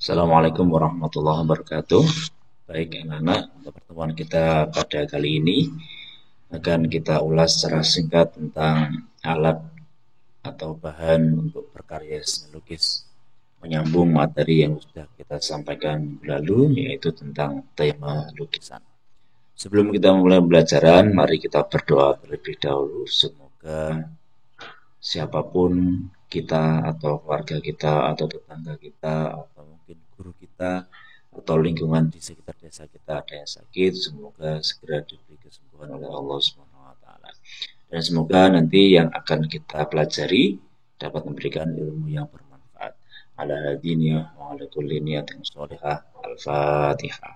Assalamualaikum warahmatullahi wabarakatuh. Baik anak-anak, untuk pertemuan kita pada kali ini akan kita ulas secara singkat tentang alat atau bahan untuk berkarya seni lukis, menyambung materi yang sudah kita sampaikan lalu, yaitu tentang tema lukisan. Sebelum kita mulai pembelajaran, mari kita berdoa terlebih dahulu. Semoga siapapun kita atau keluarga kita atau tetangga kita atau mungkin guru kita atau lingkungan di sekitar desa kita ada yang sakit, semoga segera diberi kesembuhan oleh Allah Subhanahu wa taala. Dan semoga nanti yang akan kita pelajari dapat memberikan ilmu yang bermanfaat. Ala hadiniya wa ala kulli niyatin shalihah. Al-Fatihah.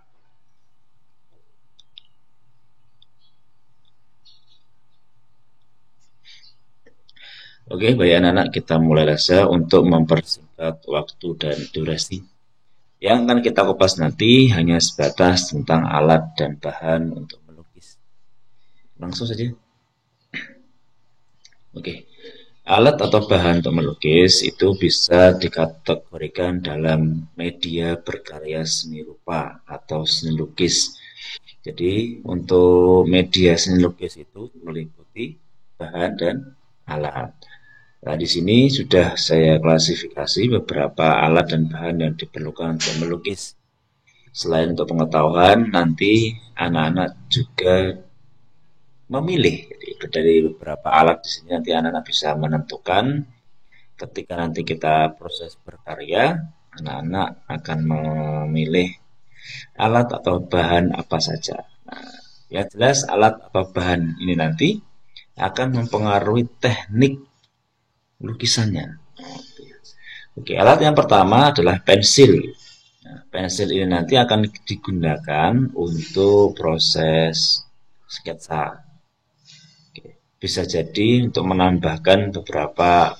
Oke, baik anak-anak, kita mulai saja untuk mempersingkat waktu dan durasi. Yang akan kita kupas nanti hanya sebatas tentang alat dan bahan untuk melukis. Langsung saja. Oke, alat atau bahan untuk melukis itu bisa dikategorikan dalam media berkarya seni rupa atau seni lukis. Jadi untuk media seni lukis itu meliputi bahan dan alat. Nah, di sini sudah saya klasifikasi beberapa alat dan bahan yang diperlukan untuk melukis. Selain untuk pengetahuan, nanti anak-anak juga memilih. Jadi dari beberapa alat di sini nanti anak-anak bisa menentukan ketika nanti kita proses berkarya, anak-anak akan memilih alat atau bahan apa saja. Nah, yang jelas alat atau bahan ini nanti akan mempengaruhi teknik lukisannya. Oke, alat yang pertama adalah pensil. Nah, pensil ini nanti akan digunakan untuk proses sketsa. Oke, bisa jadi untuk menambahkan beberapa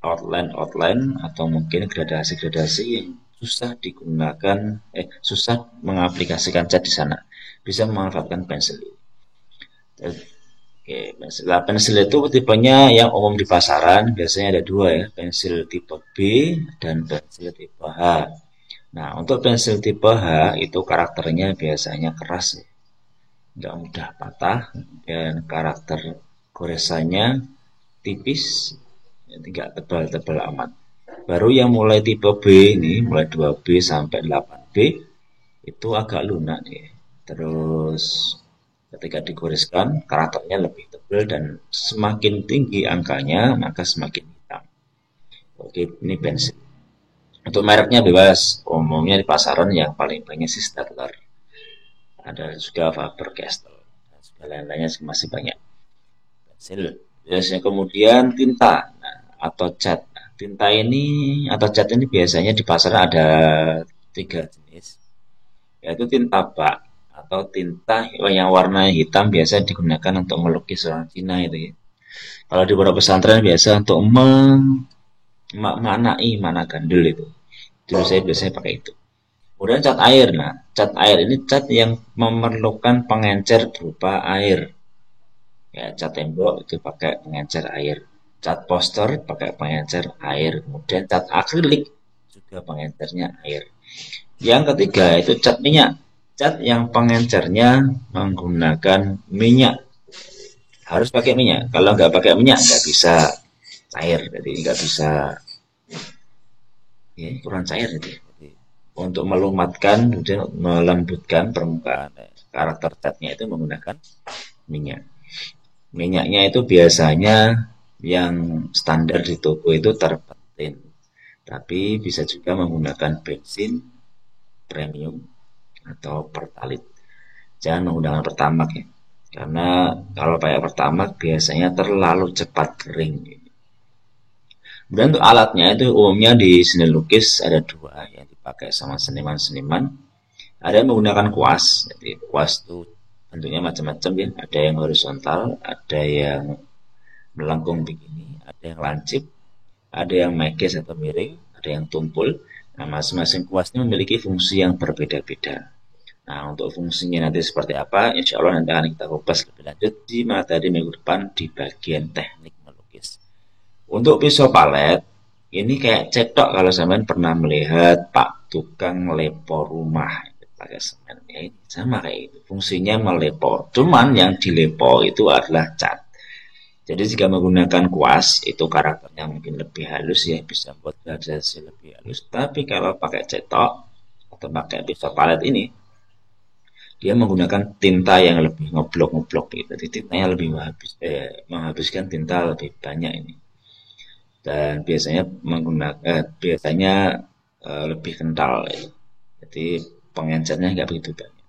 outline atau mungkin gradasi-gradasi yang susah digunakan, susah mengaplikasikan cat di sana. Bisa memanfaatkan pensil. Oke, pensil itu tipenya yang umum di pasaran biasanya ada dua ya, pensil tipe B dan pensil tipe H. Nah, untuk pensil tipe H itu karakternya biasanya keras ya, nggak mudah patah dan karakter goresannya tipis, tidak tebal-tebal amat. Baru yang mulai tipe B ini, mulai 2B sampai 8B itu agak lunak ya. Terus ketika digoreskan karakternya lebih tebal dan semakin tinggi angkanya maka semakin hitam. Oke, ini pensil. Untuk mereknya bebas, umumnya di pasaran yang paling banyak sih Staedtler. Ada juga Faber-Castell dan juga lain-lainnya masih banyak. Pensil. Biasanya kemudian tinta atau cat. Tinta ini atau cat ini biasanya di pasaran ada 3 jenis, yaitu tinta bak atau tinta yang warna hitam biasa digunakan untuk melukis orang Cina itu ya. Kalau di pondok pesantren biasa untuk memaknai mana gandul itu. Dulu saya biasanya pakai itu. Kemudian cat air. Nah, cat air ini cat yang memerlukan pengencer berupa air. Ya, cat tembok itu pakai pengencer air. Cat poster pakai pengencer air. Kemudian cat akrilik juga pengencernya air. Yang ketiga itu cat minyak. Cat yang pengencernya menggunakan minyak. Harus pakai minyak. Kalau nggak pakai minyak nggak bisa cair. Jadi nggak bisa, ya, kurang cair. Jadi untuk melumatkan, kemudian melembutkan permukaan karakter catnya itu menggunakan minyak. Minyaknya itu biasanya yang standar di toko itu terpentin. Tapi bisa juga menggunakan bensin premium atau pertalit. Jangan menggunakan pertamak ya, karena kalau pakai pertamak biasanya terlalu cepat kering. Kemudian untuk alatnya itu umumnya di seni lukis ada dua yang dipakai sama seniman-seniman. Ada yang menggunakan kuas, jadi kuas itu bentuknya macam-macam ya. Ada yang horizontal, ada yang melengkung begini, ada yang lancip, ada yang mekes atau miring, ada yang tumpul. Nah, masing-masing kuas ini memiliki fungsi yang berbeda-beda. Nah, untuk fungsinya nanti seperti apa, insya Allah nanti akan kita kupas lebih lanjut di materi minggu depan di bagian teknik melukis. Untuk pisau palet, ini kayak cetok kalau sampean pernah melihat Pak tukang lepo rumah pakai semen. Ya, ini sama kayak itu. Fungsinya melepo. Cuman yang dilepo itu adalah cat. Jadi jika menggunakan kuas itu karakternya mungkin lebih halus ya, bisa buat gradasi lebih halus. Tapi kalau pakai cetok atau pakai pisau palet ini, dia menggunakan tinta yang lebih ngeblok-ngeblok gitu. Jadi tintanya lebih menghabiskan tinta lebih banyak ini. Dan biasanya lebih kental ya. Jadi pengencernya nggak begitu banyak.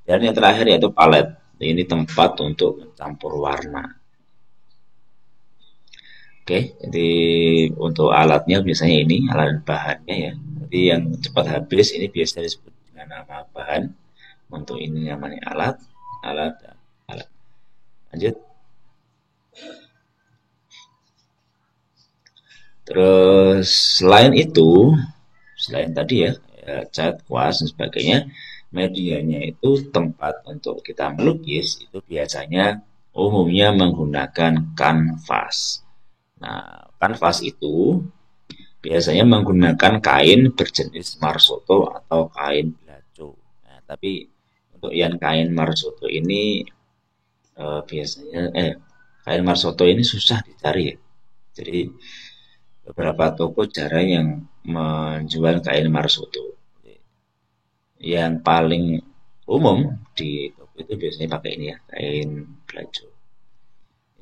Dan yang terakhir yaitu palet. Ini tempat untuk mencampur warna. Oke, jadi untuk alatnya biasanya ini alat bahannya ya. Jadi yang cepat habis ini biasa disebut dengan nama bahan. Untuk ini namanya alat, dan alat. Lanjut. Terus selain tadi ya, cat, kuas dan sebagainya, medianya itu tempat untuk kita melukis itu biasanya umumnya menggunakan kanvas. Nah, kanvas itu biasanya menggunakan kain berjenis marsoto atau kain belaco. Nah, tapi untuk yang kain marsoto ini biasanya kain marsoto ini susah dicari ya. Jadi beberapa toko jarang yang menjual kain marsoto. Yang paling umum di toko itu biasanya pakai ini ya, kain belaco.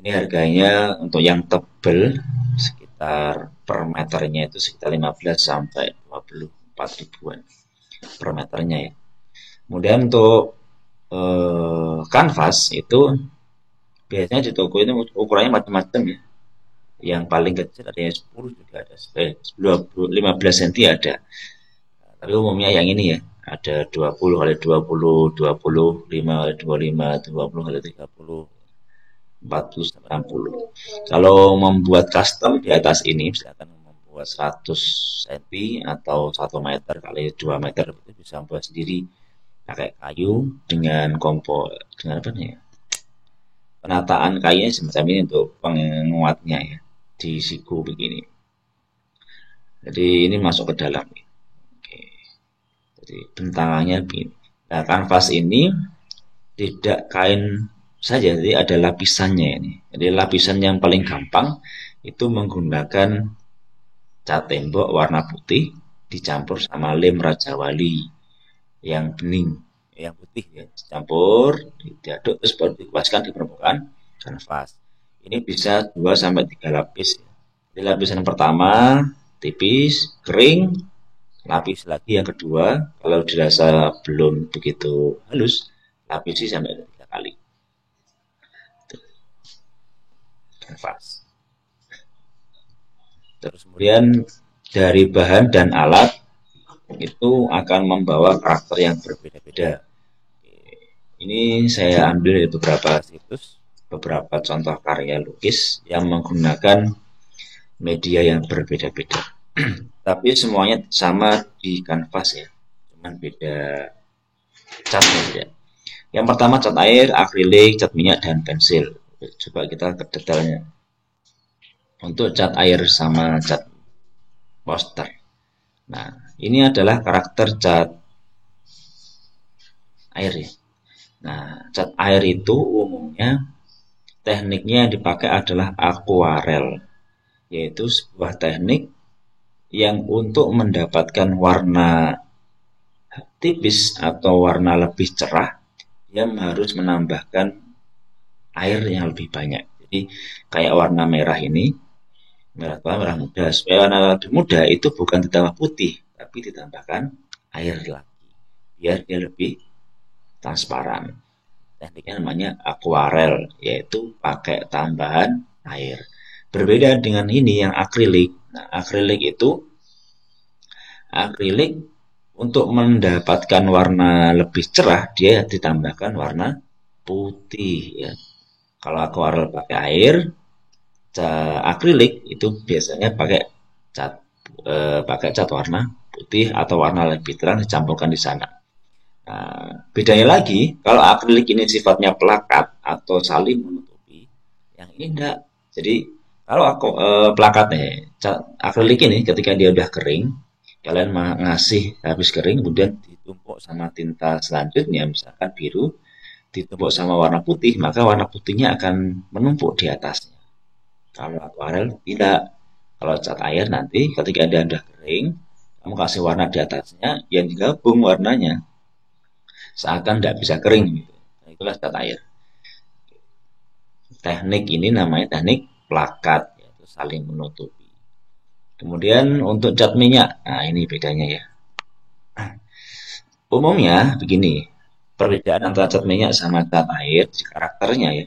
Ini harganya untuk yang tebel sekitar per meternya itu sekitar 15 sampai 24 ribuan per meternya ya. Kemudian untuk kanvas itu biasanya di toko itu ukurannya macam-macam ya. Yang paling kecil ada yang 10 juga ada, 15 cm ada. Tapi umumnya yang ini ya, ada 20 kali 20, 25 kali 25, 20 kali 30, 40 sampai 60. Kalau membuat custom di atas ini, misalkan membuat 100 cm atau 1 meter kali 2 meter, itu bisa membuat sendiri pakai kayu dengan dengan apa nih ya? Penataan kayunya semacam ini untuk penguatnya ya, di siku begini. Jadi ini masuk ke dalam. Oke. Jadi bentangannya begini. Nah, kanvas ini tidak kain saja, jadi ada lapisannya ini. Jadi lapisan yang paling gampang itu menggunakan cat tembok warna putih dicampur sama lem Raja Wali yang bening, yang putih ya, dicampur, diaduk terus baru dikuaskan di permukaan kanvas. Ini bisa 2 sampai 3 lapis. Jadi lapisan pertama tipis, kering, lapis lagi yang kedua, kalau dirasa belum begitu halus, lapisi sampai 3 kali. Kanvas. Terus kemudian dari bahan dan alat itu akan membawa karakter yang berbeda-beda. Ini saya ambil dari beberapa situs, beberapa contoh karya lukis yang menggunakan media yang berbeda-beda. Tapi semuanya sama di kanvas ya, cuman beda catnya saja. Yang pertama cat air, akrilik, cat minyak, dan pensil. Coba kita ke detailnya. Untuk cat air sama cat poster. Nah, ini adalah karakter cat air ya. Nah, cat air itu umumnya tekniknya yang dipakai adalah akuarel, yaitu sebuah teknik yang untuk mendapatkan warna tipis atau warna lebih cerah, dia harus menambahkan air yang lebih banyak. Jadi kayak warna merah ini, merah tua, merah muda. Supaya warna lebih muda itu bukan ditambah putih, tapi ditambahkan air lagi, biar dia lebih transparan. Tekniknya namanya akuarel, yaitu pakai tambahan air. Berbeda dengan ini yang akrilik. Nah, akrilik untuk mendapatkan warna lebih cerah, dia ditambahkan warna putih ya. Kalau akuarel pakai air, akrilik itu biasanya pakai cat warna putih atau warna lebih terang dicampurkan di sana. Nah, bedanya lagi, kalau akrilik ini sifatnya pelakat atau saling menutupi, yang ini enggak. Jadi kalau plakat cat akrilik ini ketika dia udah kering, Kalian ngasih habis kering, kemudian ditumpuk sama tinta selanjutnya, misalkan biru, ditumpuk sama warna putih, maka warna putihnya akan menumpuk di atasnya. Kalau akuarel tidak. Kalau cat air nanti ketika dia udah kering, kamu kasih warna di atasnya, yang digabung warnanya seakan tidak bisa kering gitu. Nah, itulah cat air. Teknik ini namanya teknik plakat, yaitu saling menutupi. Kemudian untuk cat minyak, nah ini bedanya ya. Umumnya begini, perbedaan antara cat minyak sama cat air di karakternya ya.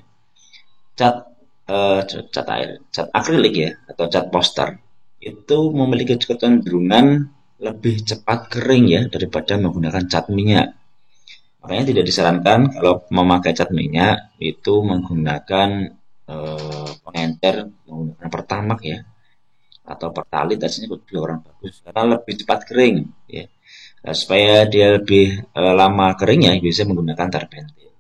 Cat cat air, cat akrilik ya atau cat poster itu memiliki kecenderungan lebih cepat kering ya daripada menggunakan cat minyak. Makanya tidak disarankan kalau memakai cat minyak itu menggunakan pengencer menggunakan pertamax ya atau pertalit aslinya lebih orang bagus karena lebih cepat kering ya. Nah, supaya dia lebih lama keringnya biasanya menggunakan terpentil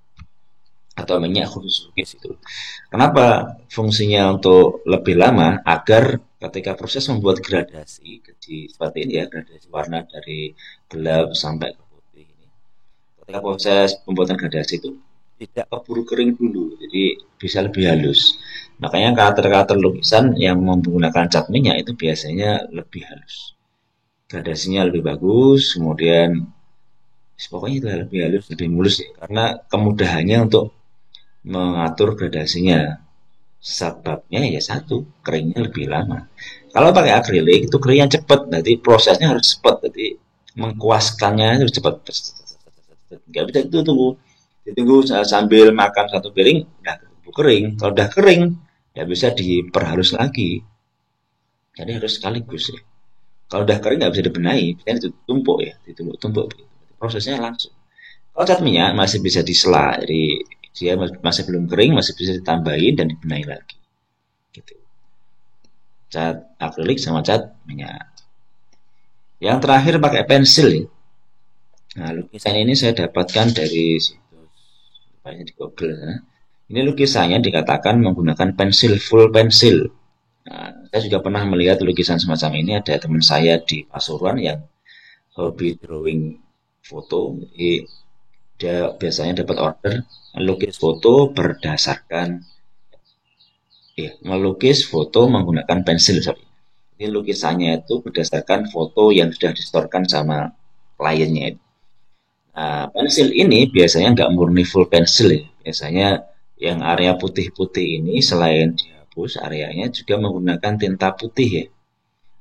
atau minyak khusus lukis itu. Kenapa fungsinya untuk lebih lama? Agar ketika proses membuat gradasi seperti ini ya, gradasi warna dari gelap sampai ke putih ini. Ketika proses pembuatan gradasi itu tidak keburu kering dulu, jadi bisa lebih halus. Makanya karakter-karakter lukisan yang menggunakan cat minyak itu biasanya lebih halus. Gradasinya lebih bagus, kemudian pokoknya itu lebih halus, lebih mulus ya, karena kemudahannya untuk mengatur gradasinya. Sebabnya ya satu, keringnya lebih lama. Kalau pakai akrilik itu keringnya cepat, jadi prosesnya harus cepat, jadi mengkuaskannya harus cepat. Nggak bisa itu tunggu, ditunggu sambil makan satu piring, udah kering. Kalau udah kering, ya bisa diperhalus lagi. Jadi harus sekaligus ya. Kalau udah kering nggak bisa dibenahi, bisa ditumpuk ya, ditumpuk-tumpuk. Prosesnya langsung. Kalau cat minyak masih bisa disela, jadi dia masih belum kering, masih bisa ditambahin dan dibenahi lagi. Gitu. Cat akrilik sama cat minyak. Yang terakhir pakai pensil ya. Nah, lukisan ini saya dapatkan dari situs di Google. Ya. Ini lukisannya dikatakan menggunakan pensil full pensil. Nah, saya juga pernah melihat lukisan semacam ini. Ada teman saya di Pasuruan yang hobi drawing foto. Jadi dia biasanya dapat order melukis foto berdasarkan melukis foto menggunakan pensil. Sorry. Ini lukisannya itu berdasarkan foto yang sudah distorkan sama kliennya. Nah, pensil ini biasanya nggak murni full pensil ya. Biasanya yang area putih-putih ini selain dihapus areanya juga menggunakan tinta putih ya.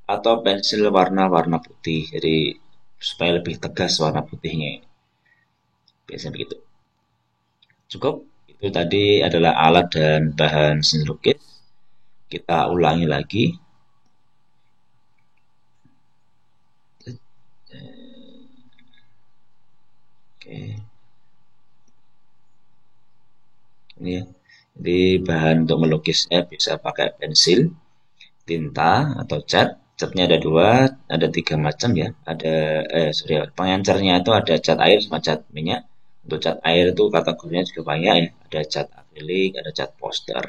Atau pensil warna-warna putih. Jadi supaya lebih tegas warna putihnya. Biasanya begitu. Cukup. Itu tadi adalah alat dan bahan seni lukis. Kita ulangi lagi. Oke. Ini ya. Jadi bahan untuk melukisnya bisa pakai pensil, tinta atau cat. Catnya ada dua, ada tiga macam ya. Ada pengencernya itu ada cat air sama cat minyak. Untuk cat air itu kategorinya juga banyak ya. Ada cat akrilik, ada cat poster,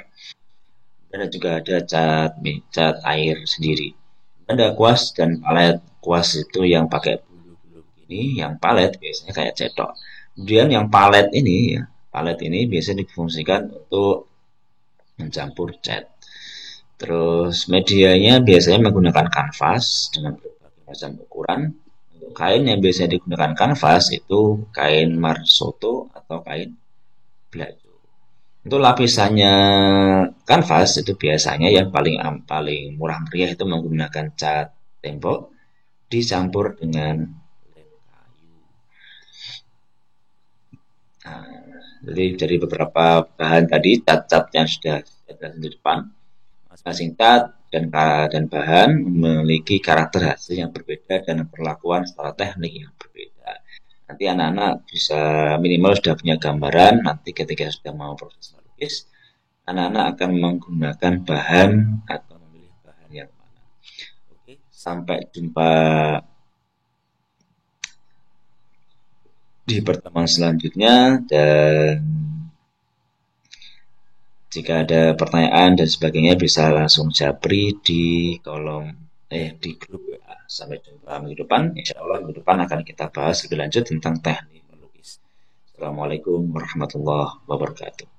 dan juga ada cat air sendiri. Ada kuas dan palet. Kuas itu yang pakai bulu-bulu ini, yang palet biasanya kayak cetok. Kemudian yang palet ini ya, palet ini biasanya difungsikan untuk mencampur cat. Terus medianya biasanya menggunakan kanvas dengan berbagai macam ukuran. Untuk kain yang biasanya digunakan kanvas itu kain marsoto atau kain belajo. Untuk lapisannya kanvas itu biasanya yang paling murah meriah itu menggunakan cat tembok dicampur dengan lem kayu. Nah, jadi dari beberapa bahan tadi cat-cat yang sudah saya jelaskan di depan, masing-masing cat dan bahan memiliki karakter hasil yang berbeda dan perlakuan secara teknik yang berbeda. Nanti anak-anak bisa minimal sudah punya gambaran, nanti ketika sudah mau proses melukis, anak-anak akan menggunakan bahan atau memilih bahan yang mana. Oke, sampai jumpa di pertemuan selanjutnya, dan jika ada pertanyaan dan sebagainya bisa langsung japri di kolom di grup WA. sampai jumpa minggu depan. Insya Allah minggu depan akan kita bahas lebih lanjut tentang teknik melukis. Assalamualaikum warahmatullahi wabarakatuh.